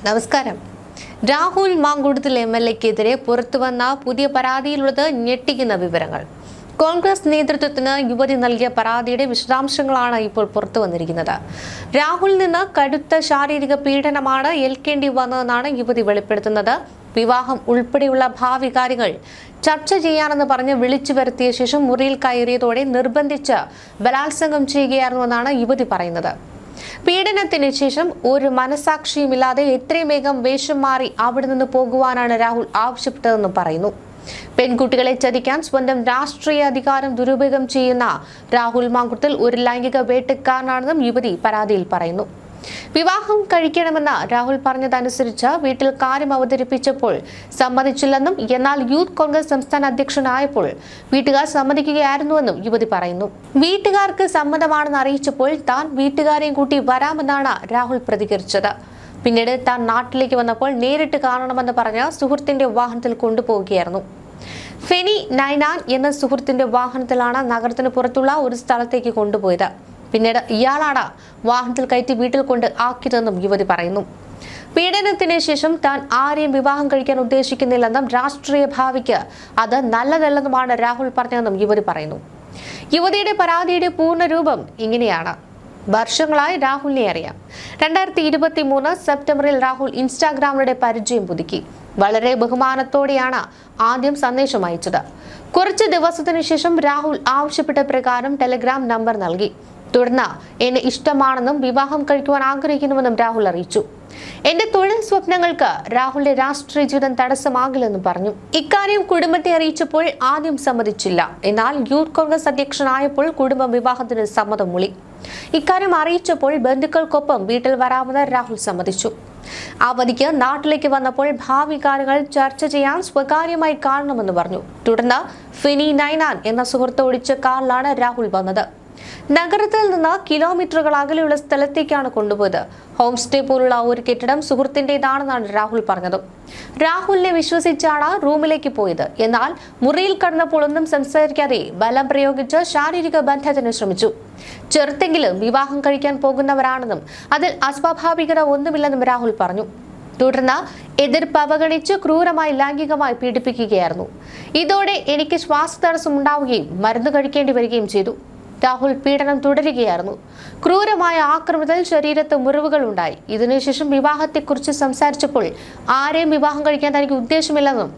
നമസ്കാരം. രാഹുൽ മാങ്കുടത്തിൽ MLA-ക്കെതിരെ പുറത്തുവന്ന പുതിയ പരാതിയിലുള്ളത് ഞെട്ടിക്കുന്ന വിവരങ്ങൾ. കോൺഗ്രസ് നേതൃത്വത്തിന് യുവതി നൽകിയ പരാതിയുടെ വിശദാംശങ്ങളാണ് ഇപ്പോൾ പുറത്തു വന്നിരിക്കുന്നത്. രാഹുലിൽ നിന്ന് കടുത്ത ശാരീരിക പീഡനമാണ് ഏൽക്കേണ്ടി വന്നതെന്നാണ് യുവതി വെളിപ്പെടുത്തുന്നത്. വിവാഹം ഉൾപ്പെടെയുള്ള ഭാവി കാര്യങ്ങൾ ചർച്ച ചെയ്യാനെന്ന് പറഞ്ഞ് വിളിച്ചു വരുത്തിയ ശേഷം മുറിയിൽ കയറിയതോടെ നിർബന്ധിച്ച് ബലാത്സംഗം ചെയ്യുകയായിരുന്നുവെന്നാണ് യുവതി പറയുന്നത്. പീഡനത്തിന് ശേഷം ഒരു മനസാക്ഷിയുമില്ലാതെ എത്രയും വേഗം വേഷം മാറി അവിടെ നിന്ന് പോകുവാനാണ് രാഹുൽ ആവശ്യപ്പെട്ടതെന്നും പറയുന്നു. പെൺകുട്ടികളെ ചതിക്കാൻ സ്വന്തം രാഷ്ട്രീയ അധികാരം ദുരുപയോഗം ചെയ്യുന്ന രാഹുൽ മാങ്കുടത്തിൽ ഒരു ലൈംഗിക വേട്ടക്കാരനാണെന്നും യുവതി പരാതിയിൽ പറയുന്നു. വിവാഹം കഴിക്കണമെന്ന് രാഹുൽ പറഞ്ഞതനുസരിച്ച് വീട്ടിൽ കാര്യം അവതരിപ്പിച്ചപ്പോൾ സമ്മതിച്ചില്ലെന്നും എന്നാൽ യൂത്ത് കോൺഗ്രസ് സംസ്ഥാന അധ്യക്ഷനായപ്പോൾ വീട്ടുകാർ സമ്മതിക്കുകയായിരുന്നുവെന്നും യുവതി പറയുന്നു. വീട്ടുകാർക്ക് സമ്മതമാണെന്ന് അറിയിച്ചപ്പോൾ താൻ വീട്ടുകാരെയും കൂട്ടി വരാമെന്നാണ് രാഹുൽ പ്രതികരിച്ചത്. പിന്നീട് താൻ നാട്ടിലേക്ക് വന്നപ്പോൾ നേരിട്ട് കാണണമെന്ന് പറഞ്ഞ് സുഹൃത്തിന്റെ വാഹനത്തിൽ കൊണ്ടുപോവുകയായിരുന്നു. ഫെനി നൈനാൻ എന്ന സുഹൃത്തിന്റെ വാഹനത്തിലാണ് നഗരത്തിന് പുറത്തുള്ള ഒരു സ്ഥലത്തേക്ക് കൊണ്ടുപോയത്. പിന്നീട് ഇയാളാണ് വാഹനത്തിൽ കയറ്റി വീട്ടിൽ കൊണ്ട് ആക്കിയതെന്നും യുവതി പറയുന്നു. പീഡനത്തിന് ശേഷം താൻ ആരെയും വിവാഹം കഴിക്കാൻ ഉദ്ദേശിക്കുന്നില്ലെന്നും രാഷ്ട്രീയ ഭാവിക്ക് അത് നല്ലതല്ലെന്നുമാണ് രാഹുൽ പറഞ്ഞതെന്നും യുവതി പറയുന്നു. യുവതിയുടെ പരാതിയുടെ പൂർണ്ണരൂപം ഇങ്ങനെയാണ്. വർഷങ്ങളായി രാഹുലിനെ അറിയാം. 2023 സെപ്റ്റംബറിൽ രാഹുൽ ഇൻസ്റ്റാഗ്രാമിലൂടെ പരിചയം പുതുക്കി. വളരെ ബഹുമാനത്തോടെയാണ് ആദ്യം സന്ദേശം അയച്ചത്. കുറച്ച് ദിവസത്തിനു ശേഷം രാഹുൽ ആവശ്യപ്പെട്ട പ്രകാരം ടെലിഗ്രാം നമ്പർ നൽകി. തുടർന്ന് എന്നെ ഇഷ്ടമാണെന്നും വിവാഹം കഴിക്കുവാൻ ആഗ്രഹിക്കുന്നുവെന്നും രാഹുൽ അറിയിച്ചു. എന്റെ തൊഴിൽ സ്വപ്നങ്ങൾക്ക് രാഹുലിന്റെ രാഷ്ട്രീയ ജീവിതം തടസ്സമാകില്ലെന്നും പറഞ്ഞു. ഇക്കാര്യം കുടുംബത്തെ അറിയിച്ചപ്പോൾ ആദ്യം സമ്മതിച്ചില്ല. എന്നാൽ യൂത്ത് കോൺഗ്രസ് അധ്യക്ഷനായപ്പോൾ കുടുംബം വിവാഹത്തിന് സമ്മതം മൂളി. ഇക്കാര്യം അറിയിച്ചപ്പോൾ ബന്ധുക്കൾക്കൊപ്പം വീട്ടിൽ വരാമെന്ന് രാഹുൽ സമ്മതിച്ചു. അവധിക്ക് നാട്ടിലേക്ക് വന്നപ്പോൾ ഭാവി കാര്യങ്ങൾ ചർച്ച ചെയ്യാൻ സ്വകാര്യമായി കാണണമെന്ന് പറഞ്ഞു. തുടർന്ന് ഫെനി നൈനാൻ എന്ന സുഹൃത്ത് ഓടിച്ച കാറിലാണ് രാഹുൽ വന്നത്. നഗരത്തിൽ നിന്ന് കിലോമീറ്ററുകൾ അകലെയുള്ള സ്ഥലത്തേക്കാണ് കൊണ്ടുപോയത്. ഹോം സ്റ്റേ പോലുള്ള ഒരു കെട്ടിടം സുഹൃത്തിൻ്റെതാണെന്നാണ് രാഹുൽ പറഞ്ഞത്. രാഹുലിനെ വിശ്വസിച്ചാണ് റൂമിലേക്ക് പോയത്. എന്നാൽ മുറിയിൽ കടന്നപ്പോൾ ഒന്നും സംസാരിക്കാതെ ബലം പ്രയോഗിച്ച് ശാരീരിക ബന്ധത്തിന് ശ്രമിച്ചു. ചെറുത്തെങ്കിലും വിവാഹം കഴിക്കാൻ പോകുന്നവരാണെന്നും അതിൽ അസ്വാഭാവികത ഒന്നുമില്ലെന്നും രാഹുൽ പറഞ്ഞു. തുടർന്ന് എതിർപ്പ് അവഗണിച്ച് ക്രൂരമായി ലൈംഗികമായി പീഡിപ്പിക്കുകയായിരുന്നു. ഇതോടെ എനിക്ക് ശ്വാസതടസ്സം ഉണ്ടാവുകയും മരുന്ന് കഴിക്കേണ്ടി വരികയും ചെയ്തു. രാഹുൽ പീഡനം തുടരുകയായിരുന്നു. ക്രൂരമായ ആക്രമണത്തിൽ ശരീരത്ത് മുറിവുകൾ ഉണ്ടായി. ഇതിനുശേഷം വിവാഹത്തെക്കുറിച്ച് സംസാരിച്ചപ്പോൾ ആരെയും വിവാഹം കഴിക്കാൻ തനിക്ക് ഉദ്ദേശമില്ലെന്നും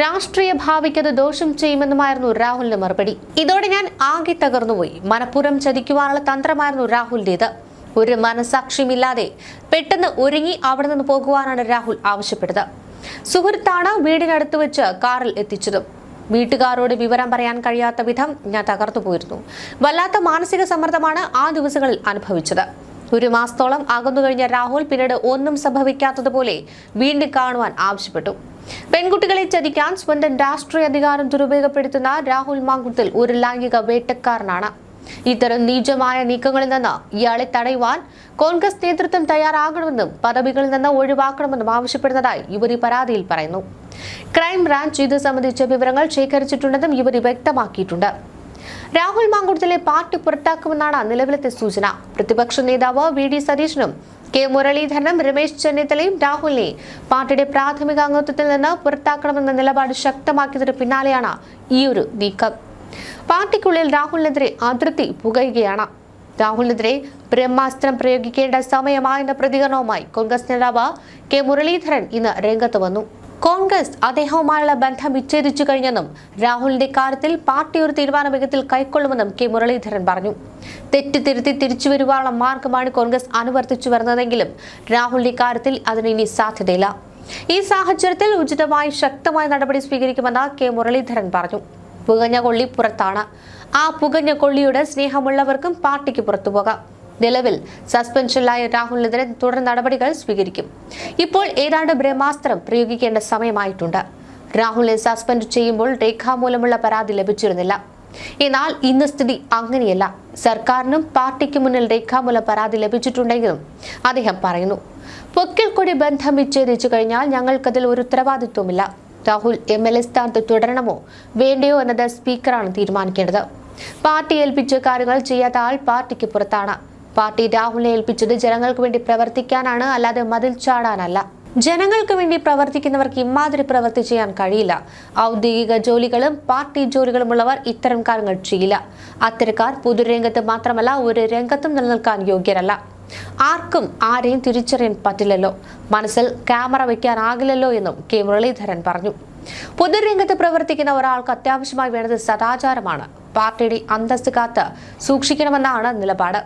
രാഷ്ട്രീയ ഭാവിക്ക് അത് ദോഷം ചെയ്യുമെന്നുമായിരുന്നു രാഹുലിന്റെ മറുപടി. ഇതോടെ ഞാൻ ആകെ തകർന്നുപോയി. മനഃപൂർവ്വം ചതിക്കുവാനുള്ള തന്ത്രമായിരുന്നു രാഹുലിന്റേത്. ഒരു മനസാക്ഷിയുമില്ലാതെ പെട്ടെന്ന് ഒരുങ്ങി അവിടെ നിന്ന് പോകുവാനാണ് രാഹുൽ ആവശ്യപ്പെട്ടത്. സുഹൃത്താണ് വീടിനടുത്ത് വെച്ച് കാറിൽ എത്തിച്ചതും. വീട്ടുകാരോട് വിവരം പറയാൻ കഴിയാത്ത വിധം ഞാൻ തകർന്നു പോയിരുന്നു. വല്ലാത്ത മാനസിക സമ്മർദ്ദമാണ് ആ ദിവസങ്ങളിൽ അനുഭവിച്ചത്. ഒരു മാസത്തോളം അകന്നു കഴിഞ്ഞ രാഹുൽ പിന്നീട് ഒന്നും സംഭവിക്കാത്തതുപോലെ വീണ്ടും കാണുവാൻ ആവശ്യപ്പെട്ടു. പെൺകുട്ടികളെ ചതിക്കാൻ സ്വന്തം രാഷ്ട്രീയ അധികാരം ദുരുപയോഗപ്പെടുത്തുന്ന രാഹുൽ മാങ്കുടത്തിൽ ഒരു ലൈംഗിക വേട്ടക്കാരനാണ്. ഇത്തരം നീചമായ നീക്കങ്ങളിൽ നിന്ന് ഇയാളെ തടയുവാൻ കോൺഗ്രസ് നേതൃത്വം തയ്യാറാകണമെന്നും പദവികളിൽ നിന്ന് ഒഴിവാക്കണമെന്നും ആവശ്യപ്പെടുന്നതായി യുവതി പരാതിയിൽ പറയുന്നു. ക്രൈംബ്രാഞ്ച് ഇത് സംബന്ധിച്ച വിവരങ്ങൾ ശേഖരിച്ചിട്ടുണ്ടെന്നും യുവതി വ്യക്തമാക്കിയിട്ടുണ്ട്. രാഹുൽ മാങ്കുടത്തിലെ പാർട്ടി പുറത്താക്കുമെന്നാണ് നിലവിലത്തെ സൂചന. പ്രതിപക്ഷ നേതാവ് VD സതീശനും K മുരളീധരനും രമേശ് ചെന്നിത്തലയും രാഹുലിനെ പാർട്ടിയുടെ പ്രാഥമിക അംഗത്വത്തിൽ നിന്ന് പുറത്താക്കണമെന്ന നിലപാട് ശക്തമാക്കിയതിന് പിന്നാലെയാണ് ഈയൊരു നീക്കം. പാർട്ടിക്കുള്ളിൽ രാഹുലിനെതിരെ അതൃപ്തി പുകയുകയാണ്. രാഹുലിനെതിരെ ബ്രഹ്മാസ്ത്രം പ്രയോഗിക്കേണ്ട സമയമായെന്ന പ്രതികരണവുമായി കോൺഗ്രസ് നേതാവ് K മുരളീധരൻ ഇന്ന് രംഗത്ത് വന്നു. കോൺഗ്രസ് അദ്ദേഹവുമായുള്ള ബന്ധം വിച്ഛേദിച്ചു കഴിഞ്ഞെന്നും രാഹുലിന്റെ കാര്യത്തിൽ പാർട്ടി ഒരു തീരുമാനം വേഗത്തിൽ കൈക്കൊള്ളുമെന്നും K മുരളീധരൻ പറഞ്ഞു. തെറ്റ് തിരുത്തി തിരിച്ചു വരുവാനുള്ള മാർഗമാണ് കോൺഗ്രസ് അനുവർത്തിച്ചു വരുന്നതെങ്കിലും രാഹുലിന്റെ കാര്യത്തിൽ അതിന് ഇനി സാധ്യതയില്ല. ഈ സാഹചര്യത്തിൽ ഉചിതമായി ശക്തമായ നടപടി സ്വീകരിക്കുമെന്ന് K മുരളീധരൻ പറഞ്ഞു. പുകഞ്ഞ കൊള്ളി പുറത്താണ്. ആ പുകഞ്ഞ കൊള്ളിയുടെ സ്നേഹമുള്ളവർക്കും പാർട്ടിക്ക് പുറത്തുപോകാം. നിലവിൽ സസ്പെൻഷനിലായ രാഹുലിനെതിരെ തുടർ നടപടികൾ സ്വീകരിക്കും. ഇപ്പോൾ ഏതാണ്ട് ബ്രഹ്മാസ്ത്രം പ്രയോഗിക്കേണ്ട സമയമായിട്ടുണ്ട്. രാഹുലിനെ സസ്പെൻഡ് ചെയ്യുമ്പോൾ രേഖാമൂലമുള്ള പരാതി ലഭിച്ചിരുന്നില്ല. എന്നാൽ ഇന്ന് സ്ഥിതി അങ്ങനെയല്ല. സർക്കാരിനും പാർട്ടിക്ക് മുന്നിൽ രേഖാമൂലം പരാതി ലഭിച്ചിട്ടുണ്ടെങ്കിലും അദ്ദേഹം പറയുന്നു. പൊക്കിൽ കൊടി ബന്ധം വിച്ഛേദിച്ചു കഴിഞ്ഞാൽ ഞങ്ങൾക്കതിൽ ഒരു ഉത്തരവാദിത്വമില്ല. രാഹുൽ MLA സ്ഥാനത്ത് തുടരണമോ വേണ്ടയോ എന്നത് സ്പീക്കറാണ് തീരുമാനിക്കേണ്ടത്. പാർട്ടി ഏൽപ്പിച്ച കാര്യങ്ങൾ ചെയ്യാത്ത ആൾ പാർട്ടിക്ക് പുറത്താണ്. പാർട്ടി രാഹുലിനെ ഏൽപ്പിച്ചത് ജനങ്ങൾക്ക് വേണ്ടി പ്രവർത്തിക്കാനാണ്, അല്ലാതെ മതിൽ ചാടാനല്ല. ജനങ്ങൾക്ക് വേണ്ടി പ്രവർത്തിക്കുന്നവർക്ക് ഇമാതിരി പ്രവൃത്തി ചെയ്യാൻ കഴിയില്ല. ഔദ്യോഗിക ജോലികളും പാർട്ടി ജോലികളുമുള്ളവർ ഇത്തരം കാര്യങ്ങൾ ചെയ്യില്ല. അത്തരക്കാർ പൊതുരംഗത്ത് മാത്രമല്ല ഒരു രംഗത്തും നിലനിൽക്കാൻ യോഗ്യരല്ല. ആർക്കും ആരെയും തിരിച്ചറിയാൻ പറ്റില്ലല്ലോ, മനസ്സിൽ ക്യാമറ വയ്ക്കാനാകില്ലല്ലോ എന്നും കെ മുരളീധരൻ പറഞ്ഞു. പൊതുരംഗത്ത് പ്രവർത്തിക്കുന്ന ഒരാൾക്ക് അത്യാവശ്യമായി വേണ്ടത് സദാചാരമാണ്. പാർട്ടിയുടെ അന്തസ്ത് കാത്ത് സൂക്ഷിക്കണമെന്നാണ് നിലപാട്.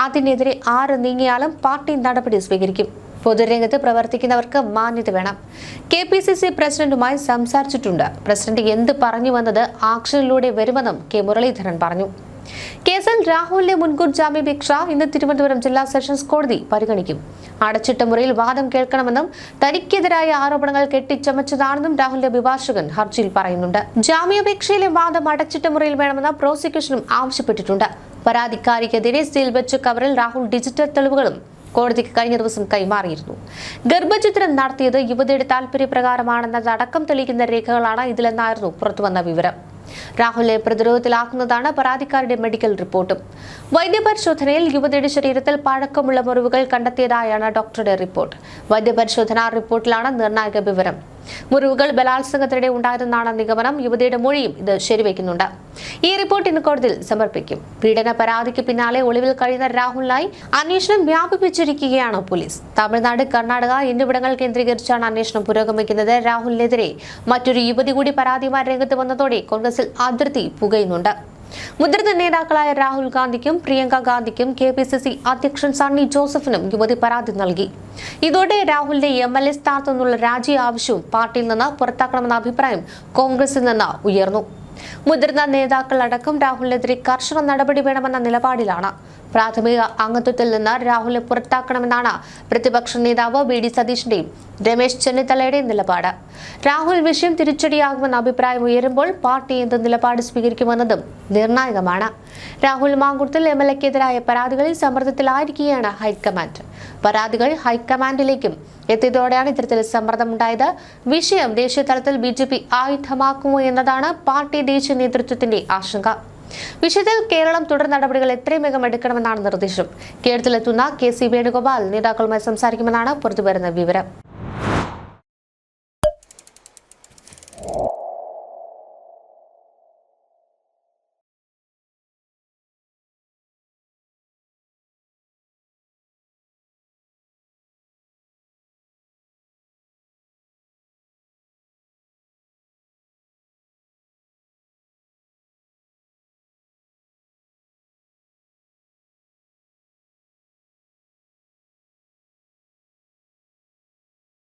അതിനെതിരെ ആര് നീങ്ങിയാലും പാർട്ടി നടപടി സ്വീകരിക്കും. പൊതുരംഗത്ത് പ്രവർത്തിക്കുന്നവർക്ക് മാന്യത വേണം. KPCC പ്രസിഡന്റുമായി സംസാരിച്ചിട്ടുണ്ട്. പ്രസിഡന്റ് എന്ത് പറഞ്ഞുവെന്നത് ആക്ഷനിലൂടെ വരുമെന്നും കെ മുരളീധരൻ പറഞ്ഞു. കേസിൽ രാഹുലിന്റെ മുൻകൂർ ജാമ്യാപേക്ഷ ഇന്ന് തിരുവനന്തപുരം ജില്ലാ സെഷൻസ് കോടതി പരിഗണിക്കും. അടച്ചിട്ട മുറിയിൽ വാദം കേൾക്കണമെന്നും തനിക്കെതിരായ ആരോപണങ്ങൾ കെട്ടിച്ചമച്ചതാണെന്നും രാഹുലിന്റെ അഭിഭാഷകൻ ഹർജിയിൽ പറയുന്നുണ്ട്. ജാമ്യാപേക്ഷയിലെ വാദം അടച്ചിട്ട മുറിയിൽ വേണമെന്ന് പ്രോസിക്യൂഷനും ആവശ്യപ്പെട്ടിട്ടുണ്ട്. പരാതിക്കാരിക്കെതിരെ സീൽ വെച്ച കവറിൽ രാഹുൽ ഡിജിറ്റൽ തെളിവുകളും കോടതിക്ക് കഴിഞ്ഞ ദിവസം കൈമാറിയിരുന്നു. ഗർഭചിത്രം നടത്തിയത് യുവതിയുടെ താൽപര്യപ്രകാരമാണെന്നതടക്കം തെളിയിക്കുന്ന രേഖകളാണ് ഇതിലെന്നായിരുന്നു പുറത്തുവന്ന വിവരം. രാഹുലിനെ പ്രതിരോധത്തിലാക്കുന്നതാണ് പരാതിക്കാരുടെ മെഡിക്കൽ റിപ്പോർട്ടും. വൈദ്യപരിശോധനയിൽ യുവതിയുടെ ശരീരത്തിൽ പഴക്കമുള്ള മുറിവുകൾ കണ്ടെത്തിയതായാണ് ഡോക്ടറുടെ റിപ്പോർട്ട്. വൈദ്യപരിശോധനാ റിപ്പോർട്ടിലാണ് നിർണായക വിവരം. മുറിവുകൾ ബലാത്സംഗത്തിനിടെ ഉണ്ടായതെന്നാണ് നിഗമനം. യുവതിയുടെ മൊഴിയും ഇത് ശരിവെക്കുന്നുണ്ട്. ഈ റിപ്പോർട്ട് ഇന്ന് കോടതിയിൽ സമർപ്പിക്കും. പീഡന പരാതിക്ക് പിന്നാലെ ഒളിവിൽ കഴിയുന്ന രാഹുലിനായി അന്വേഷണം വ്യാപിപ്പിച്ചിരിക്കുകയാണ് പോലീസ്. തമിഴ്നാട്, കർണാടക എന്നിവിടങ്ങൾ കേന്ദ്രീകരിച്ചാണ് അന്വേഷണം പുരോഗമിക്കുന്നത്. രാഹുലിനെതിരെ മറ്റൊരു യുവതി കൂടി പരാതിയുമായി രംഗത്ത് വന്നതോടെ കോൺഗ്രസിൽ അതിർത്തി പുകയുന്നുണ്ട്. മുതിർന്ന നേതാക്കളായ രാഹുൽ ഗാന്ധിക്കും പ്രിയങ്ക ഗാന്ധിക്കും KPCC അധ്യക്ഷൻ സണ്ണി ജോസഫിനും യുവതി പരാതി നൽകി. ഇതോടെ രാഹുലിന്റെ MLA സ്ഥാനത്തു നിന്നുള്ള രാജി ആവശ്യവും പാർട്ടിയിൽ നിന്ന് പുറത്താക്കണമെന്ന അഭിപ്രായം കോൺഗ്രസിൽ നിന്ന് ഉയർന്നു. മുതിർന്ന നേതാക്കളടക്കം രാഹുലിനെതിരെ കർശന നടപടി വേണമെന്ന നിലപാടിലാണ്. പ്രാഥമിക അംഗത്വത്തിൽ നിന്ന് രാഹുലിനെ പുറത്താക്കണമെന്നാണ് പ്രതിപക്ഷ നേതാവ് VD സതീഷിന്റെയും രമേശ് ചെന്നിത്തലയുടെയും നിലപാട്. രാഹുൽ വിഷയം തിരിച്ചടിയാകുമെന്ന അഭിപ്രായം ഉയരുമ്പോൾ പാർട്ടി എന്ത് നിലപാട് സ്വീകരിക്കുമെന്നതും നിർണായകമാണ്. രാഹുൽ മാങ്കുളത്തിൽ MLAക്കെതിരായ പരാതികളിൽ സമ്മർദ്ദത്തിലായിരിക്കുകയാണ് ഹൈക്കമാൻഡ്. പരാതികൾ ഹൈക്കമാൻഡിലേക്കും എത്തിയതോടെയാണ് ഇത്തരത്തിൽ സമ്മർദ്ദമുണ്ടായത്. വിഷയം ദേശീയ തലത്തിൽ BJP ആയുധമാക്കുമോ എന്നതാണ് പാർട്ടി ദേശീയ നേതൃത്വത്തിന്റെ ആശങ്ക. വിഷയത്തിൽ കേരളം തുടർ നടപടികൾ എത്രയും വേഗം എടുക്കണമെന്നാണ് നിർദ്ദേശം. കേരളത്തിലെത്തുന്ന KC വേണുഗോപാൽ നേതാക്കളുമായി സംസാരിക്കുമെന്നാണ് പുറത്തുവരുന്ന വിവരം.